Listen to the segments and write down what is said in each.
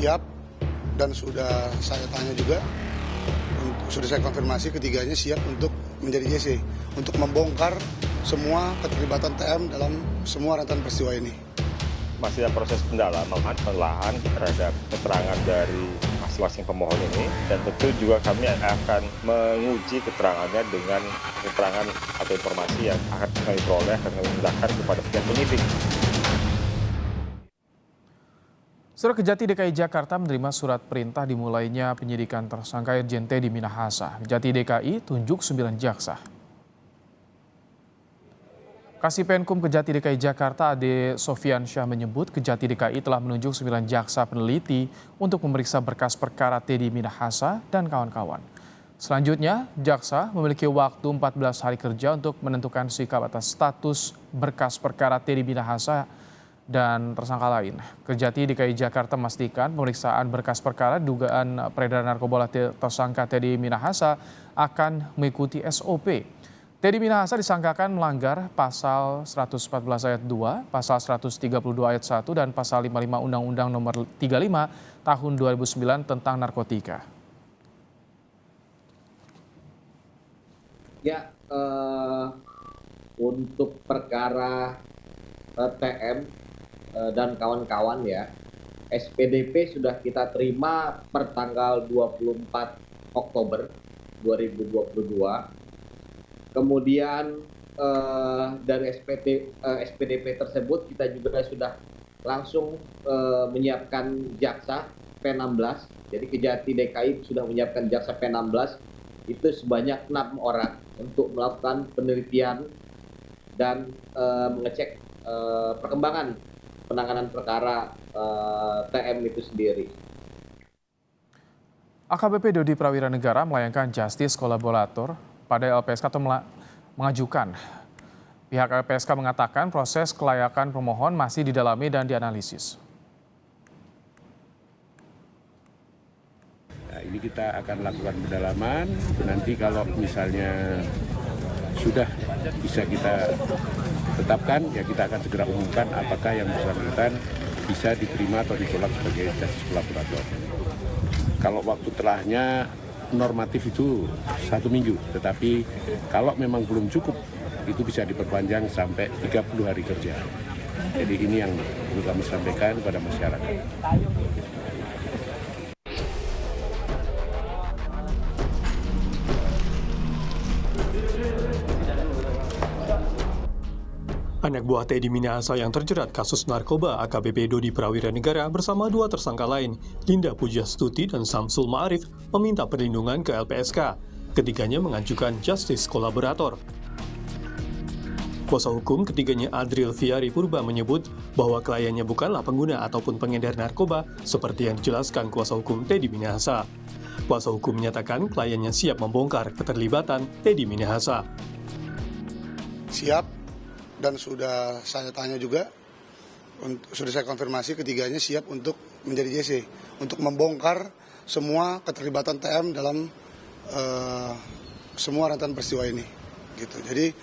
siap dan sudah saya tanya juga, sudah saya konfirmasi ketiganya siap untuk menjadi JC, untuk membongkar semua keterlibatan TM dalam semua rentetan peristiwa ini. Masih ada proses pendalaman penelaahan terhadap keterangan dari masing-masing pemohon ini, dan tentu juga kami akan menguji keterangannya dengan keterangan atau informasi yang akan kami peroleh dan kami indahkan kepada pihak penyidik. Saudara, Kejati DKI Jakarta menerima surat perintah dimulainya penyidikan tersangka Irjen Teddy Minahasa. Kejati DKI tunjuk 9 jaksa. Kasih-Penkum Kejati DKI Jakarta Ade Sofian Syah menyebut Kejati DKI telah menunjuk 9 jaksa peneliti untuk memeriksa berkas perkara Teddy Minahasa dan kawan-kawan. Selanjutnya, jaksa memiliki waktu 14 hari kerja untuk menentukan sikap atas status berkas perkara Teddy Minahasa dan tersangka lain. Kejati DKI Jakarta memastikan pemeriksaan berkas perkara dugaan peredaran narkoba tersangka Teddy Minahasa akan mengikuti SOP. Teddy Minahasa disangkakan melanggar pasal 114 ayat 2, pasal 132 ayat 1, dan pasal 55 Undang-Undang nomor 35 tahun 2009 tentang narkotika. Ya, untuk perkara TM dan kawan-kawan ya, SPDP sudah kita terima per tanggal 24 Oktober 2022. Kemudian dari SPDP tersebut kita juga sudah langsung menyiapkan jaksa P16. Jadi Kejati DKI sudah menyiapkan jaksa P16 itu sebanyak 6 orang untuk melakukan penelitian dan mengecek perkembangan penanganan perkara TM itu sendiri. AKBP Dodi Prawira Negara melayangkan justice kolaborator pada LPSK atau mengajukan. Pihak LPSK mengatakan proses kelayakan pemohon masih didalami dan dianalisis. Nah, ini kita akan lakukan pendalaman. Nanti kalau misalnya sudah bisa kita tetapkan, ya kita akan segera umumkan apakah yang bersangkutan bisa diterima atau ditolak sebagai justice kolaborator. Kalau waktu telahnya normatif itu 1 minggu, tetapi kalau memang belum cukup itu bisa diperpanjang sampai 30 hari kerja. Jadi ini yang perlu kami sampaikan kepada masyarakat. Anak buah Teddy Minahasa yang terjerat kasus narkoba AKBP Dodi Prawira Negara bersama 2 tersangka lain, Linda Pujastuti dan Samsul Ma'arif, meminta perlindungan ke LPSK. Ketiganya mengajukan justice kolaborator. Kuasa hukum ketiganya Adril Fiari Purba menyebut bahwa kliennya bukanlah pengguna ataupun pengedar narkoba seperti yang dijelaskan kuasa hukum Teddy Minahasa. Kuasa hukum menyatakan kliennya siap membongkar keterlibatan Teddy Minahasa. Siap. Dan sudah saya tanya juga, sudah saya konfirmasi ketiganya siap untuk menjadi JC, untuk membongkar semua keterlibatan TM dalam semua rentetan peristiwa ini. Gitu. Jadi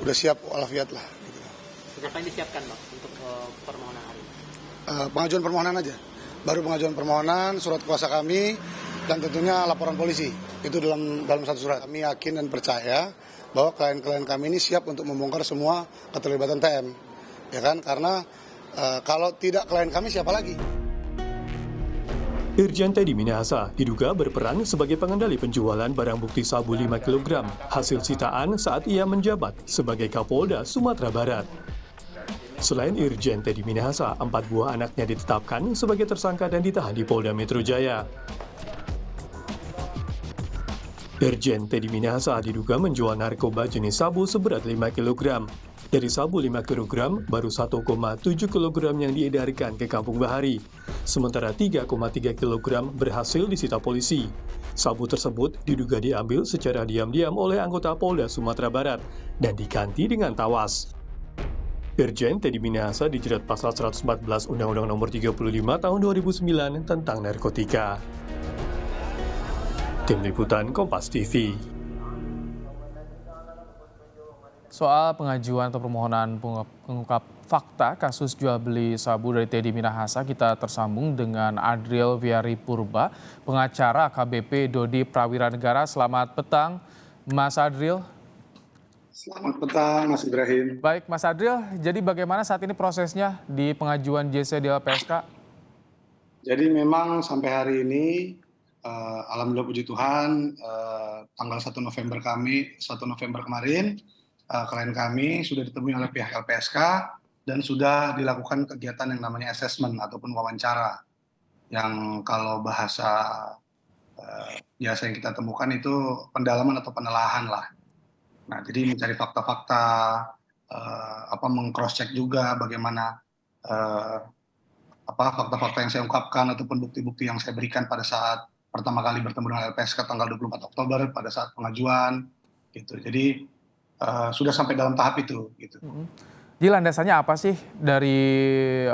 udah siap walafiat lah. Gitu. Apa yang disiapkan Bang untuk permohonan hari ini? Pengajuan permohonan aja, baru pengajuan permohonan, surat kuasa kami, dan tentunya laporan polisi. Itu dalam satu surat. Kami yakin dan percaya bahwa klien-klien kami ini siap untuk membongkar semua keterlibatan TM, ya kan? Karena kalau tidak klien kami siapa lagi? Irjen Teddy Minahasa diduga berperan sebagai pengendali penjualan barang bukti sabu 5 kg hasil sitaan saat ia menjabat sebagai Kapolda Sumatera Barat. Selain Irjen Teddy Minahasa, 4 buah anaknya ditetapkan sebagai tersangka dan ditahan di Polda Metro Jaya. Irjen Teddy Minahasa diduga menjual narkoba jenis sabu seberat 5 kg. Dari sabu 5 kg, baru 1,7 kg yang diedarkan ke Kampung Bahari. Sementara 3,3 kg berhasil disita polisi. Sabu tersebut diduga diambil secara diam-diam oleh anggota Polda Sumatera Barat dan diganti dengan tawas. Irjen Teddy Minahasa dijerat pasal 114 Undang-Undang Nomor 35 Tahun 2009 tentang narkotika. Tim Liputan Kompas TV. soal pengajuan atau permohonan pengungkap fakta kasus jual beli sabu dari Teddy Minahasa. Kita tersambung dengan Adril Viari Purba, pengacara AKBP Dodi Prawira Negara. Selamat petang, Mas Adril. Selamat petang, Mas Ibrahim. Baik, Mas Adril, jadi bagaimana saat ini prosesnya di pengajuan JC di LPSK? Jadi memang sampai hari ini, alhamdulillah puji Tuhan, tanggal 1 November kemarin, klien kami sudah ditemui oleh pihak LPSK dan sudah dilakukan kegiatan yang namanya assessment ataupun wawancara. Yang kalau bahasa biasa yang kita temukan itu pendalaman atau penelaahan lah. Nah, jadi mencari fakta-fakta, meng-cross check juga bagaimana fakta-fakta yang saya ungkapkan ataupun bukti-bukti yang saya berikan pada saat pertama kali bertemu dengan LPSK tanggal 24 Oktober pada saat pengajuan gitu. Jadi sudah sampai dalam tahap itu gitu. Jadi landasannya apa sih dari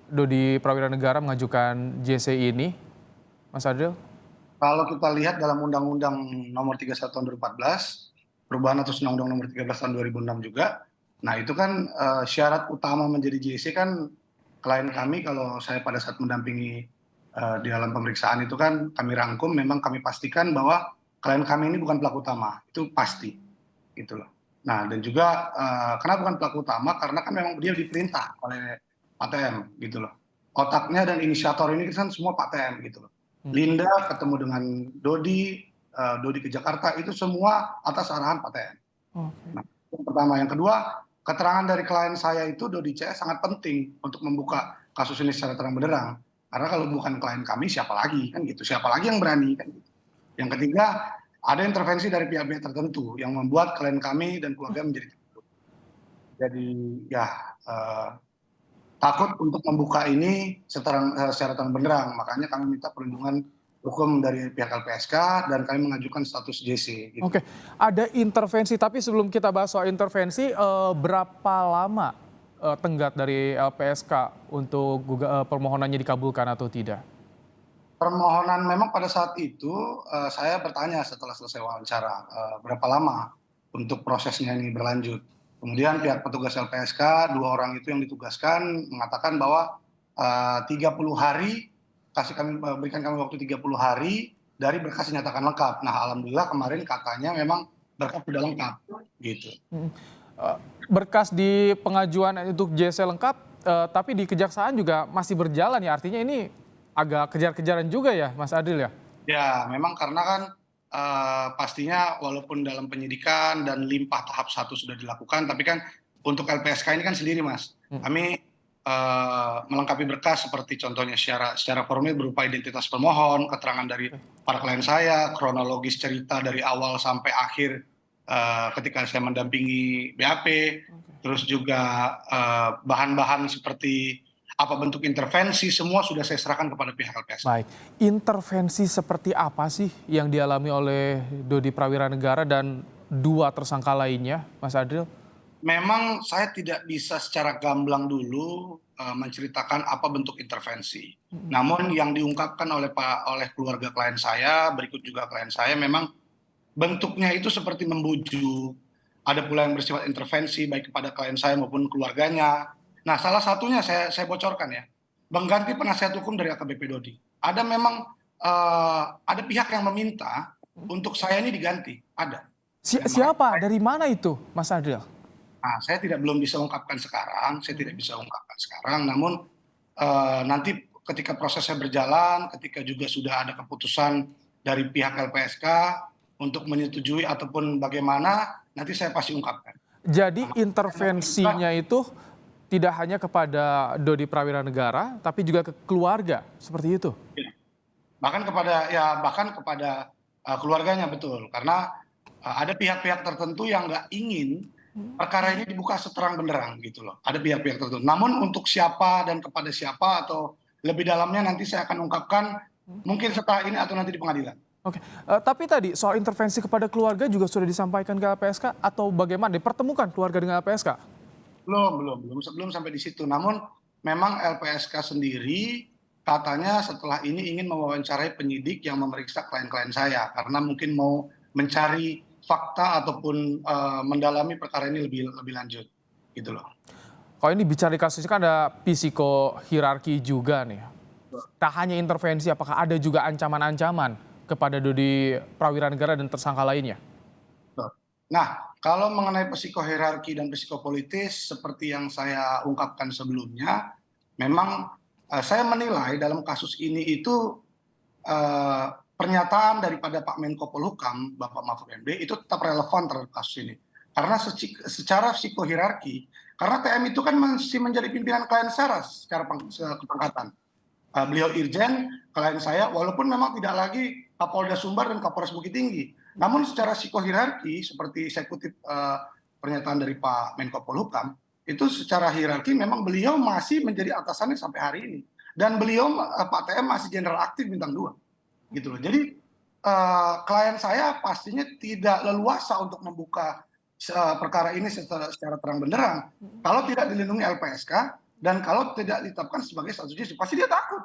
Dodi Prawira Negara mengajukan JC ini, Mas Adril? Kalau kita lihat dalam Undang-Undang Nomor 31 Tahun 2014, perubahan atas Undang-Undang Nomor 13 Tahun 2006 juga. Nah, itu kan syarat utama menjadi JC kan klien kami kalau saya pada saat mendampingi di dalam pemeriksaan itu kan kami rangkum, memang kami pastikan bahwa klien kami ini bukan pelaku utama, itu pasti gitu loh. Nah, dan juga kenapa bukan pelaku utama, karena kan memang dia diperintah oleh Pak TM gitu loh. Otaknya dan inisiator ini kan semua Pak TM gitu loh. Linda ketemu dengan Dodi ke Jakarta itu semua atas arahan Pak TM. Nah, yang pertama. Yang kedua, keterangan dari klien saya itu Dodi CS sangat penting untuk membuka kasus ini secara terang benderang. Karena kalau bukan klien kami siapa lagi kan gitu, siapa lagi yang berani kan gitu. Yang ketiga, ada intervensi dari pihak-pihak tertentu yang membuat klien kami dan keluarga menjadi tertutup. Jadi ya takut untuk membuka ini secara terang benderang, makanya kami minta perlindungan hukum dari pihak LPSK dan kami mengajukan status JC. Gitu. Oke, ada intervensi, tapi sebelum kita bahas soal intervensi, berapa lama tenggat dari LPSK untuk permohonannya dikabulkan atau tidak? Permohonan memang pada saat itu saya bertanya setelah selesai wawancara berapa lama untuk prosesnya ini berlanjut. Kemudian pihak petugas LPSK, 2 orang itu yang ditugaskan mengatakan bahwa 30 hari, berikan kami waktu 30 hari dari berkas dinyatakan lengkap. Nah, alhamdulillah kemarin katanya memang berkas sudah lengkap gitu. Berkas di pengajuan untuk JC lengkap, tapi di kejaksaan juga masih berjalan ya, artinya ini agak kejar-kejaran juga ya, Mas Adril ya? Ya, memang karena kan pastinya walaupun dalam penyidikan dan limpah tahap 1 sudah dilakukan, tapi kan untuk LPSK ini kan sendiri, Mas. Kami melengkapi berkas seperti contohnya secara formil berupa identitas pemohon, keterangan dari para klien saya, kronologis cerita dari awal sampai akhir ketika saya mendampingi BAP, terus juga bahan-bahan seperti apa bentuk intervensi, semua sudah saya serahkan kepada pihak LPSK. Baik, intervensi seperti apa sih yang dialami oleh Dodi Prawira Negara dan 2 tersangka lainnya, Mas Adril? Memang saya tidak bisa secara gamblang dulu menceritakan apa bentuk intervensi. Namun yang diungkapkan oleh keluarga klien saya, berikut juga klien saya, memang bentuknya itu seperti membujuk. Ada pula yang bersifat intervensi baik kepada klien saya maupun keluarganya. Nah, salah satunya saya bocorkan ya, mengganti penasihat hukum dari AKBP Dodi. Ada memang ada pihak yang meminta untuk saya ini diganti, ada. Siapa? Dari mana itu, Mas Adril? Nah, saya belum bisa ungkapkan sekarang, namun nanti ketika prosesnya berjalan, ketika juga sudah ada keputusan dari pihak LPSK untuk menyetujui ataupun bagaimana, nanti saya pasti ungkapkan. Jadi intervensinya itu tidak hanya kepada Dodi Prawira Negara, tapi juga ke keluarga, seperti itu? Bahkan kepada keluarganya, betul. Karena ada pihak-pihak tertentu yang nggak ingin perkara ini dibuka seterang benderang gitu loh. Ada pihak-pihak tertentu. Namun untuk siapa dan kepada siapa atau lebih dalamnya nanti saya akan ungkapkan mungkin setelah ini atau nanti di pengadilan. Oke, tapi tadi soal intervensi kepada keluarga juga sudah disampaikan ke LPSK atau bagaimana? Dipertemukan keluarga dengan LPSK? Belum sampai di situ. Namun memang LPSK sendiri katanya setelah ini ingin mewawancarai penyidik yang memeriksa klien-klien saya karena mungkin mau mencari fakta ataupun mendalami perkara ini lebih lanjut, gitu loh. Kalau ini bicara di kasus ini kan ada psikohierarki juga nih. Tak hanya intervensi, apakah ada juga ancaman-ancaman kepada Dodi Prawiranegara dan tersangka lainnya? Nah, kalau mengenai psikohierarki dan psikopolitis, seperti yang saya ungkapkan sebelumnya, memang saya menilai dalam kasus ini itu pernyataan daripada Pak Menko Polhukam, Bapak Mahfud MD, itu tetap relevan terhadap kasus ini. Karena secara psikohierarki, karena TM itu kan masih menjadi pimpinan klien saya secara kepangkatan. Beliau Irjen, klien saya, walaupun memang tidak lagi Kapolda Sumbar dan Kapolres Bukit Tinggi. Namun secara psikohierarki, seperti saya kutip pernyataan dari Pak Menko Polhukam, itu secara hierarki memang beliau masih menjadi atasannya sampai hari ini. Dan beliau, Pak TM masih jenderal aktif bintang 2. Gitu loh. Jadi klien saya pastinya tidak leluasa untuk membuka perkara ini secara terang benderang kalau tidak dilindungi LPSK dan kalau tidak ditetapkan sebagai status justice. Pasti dia takut,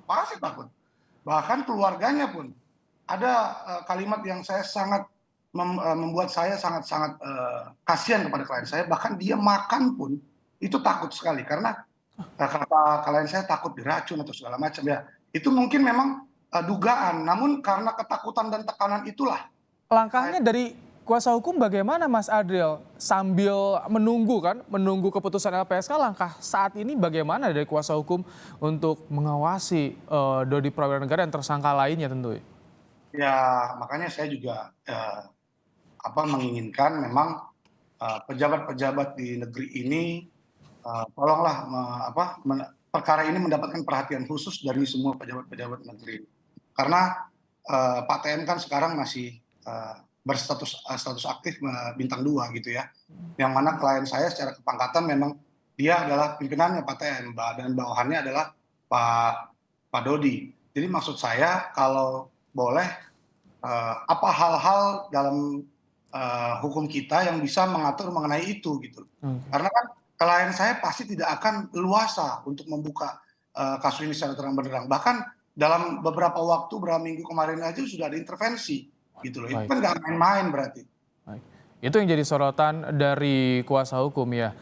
pasti takut. Bahkan keluarganya pun ada kalimat yang saya sangat membuat saya sangat kasihan kepada klien saya. Bahkan dia makan pun itu takut sekali karena kata klien saya takut diracun atau segala macam ya. Itu mungkin memang dugaan, namun karena ketakutan dan tekanan itulah. Langkahnya dari kuasa hukum bagaimana Mas Adriel? Sambil menunggu keputusan LPSK, langkah saat ini bagaimana dari kuasa hukum untuk mengawasi Dodi Prawiranegara dan tersangka lainnya tentu? Ya, makanya saya juga menginginkan memang pejabat-pejabat di negeri ini tolonglah perkara ini mendapatkan perhatian khusus dari semua pejabat-pejabat negeri. Karena Pak TM kan sekarang masih berstatus aktif bintang 2 gitu ya. Yang mana klien saya secara kepangkatan memang dia adalah pimpinannya Pak TM dan bawahannya adalah Pak Dodi. Jadi maksud saya kalau boleh apa hal-hal dalam hukum kita yang bisa mengatur mengenai itu gitu. Karena kan klien saya pasti tidak akan leluasa untuk membuka kasus ini secara terang benderang. Bahkan dalam beberapa minggu kemarin aja sudah ada intervensi. Gitu loh. Itu kan nggak main-main berarti. Baik. Itu yang jadi sorotan dari kuasa hukum ya.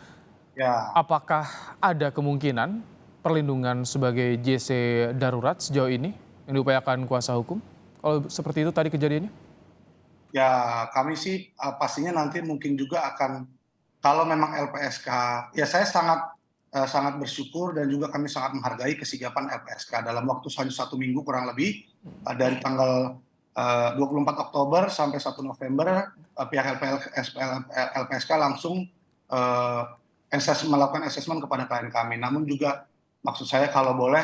Ya. Apakah ada kemungkinan perlindungan sebagai JC darurat sejauh ini yang diupayakan kuasa hukum? Kalau seperti itu tadi kejadiannya? Ya kami sih pastinya nanti mungkin juga akan, kalau memang LPSK, ya saya sangat bersyukur dan juga kami sangat menghargai kesigapan LPSK dalam waktu 1 minggu kurang lebih dari tanggal 24 Oktober sampai 1 November pihak LPSK langsung melakukan assessment kepada klien kami. Namun juga maksud saya kalau boleh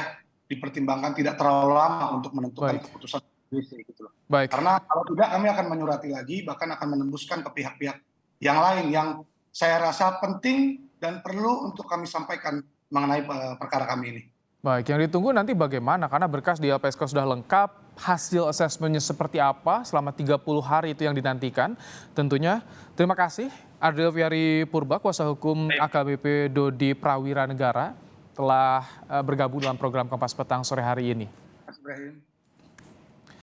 dipertimbangkan tidak terlalu lama untuk menentukan keputusan gitu loh. Karena kalau tidak kami akan menyurati lagi, bahkan akan menembuskan ke pihak-pihak yang lain yang saya rasa penting dan perlu untuk kami sampaikan mengenai perkara kami ini. Baik, yang ditunggu nanti bagaimana? Karena berkas di LPSK sudah lengkap, hasil asesmennya seperti apa selama 30 hari itu yang dinantikan. Tentunya terima kasih Adriel Viari Purba, kuasa hukum AKBP Dodi Prawiranegara telah bergabung dalam program Kompas Petang sore hari ini. Mas Ibrahim.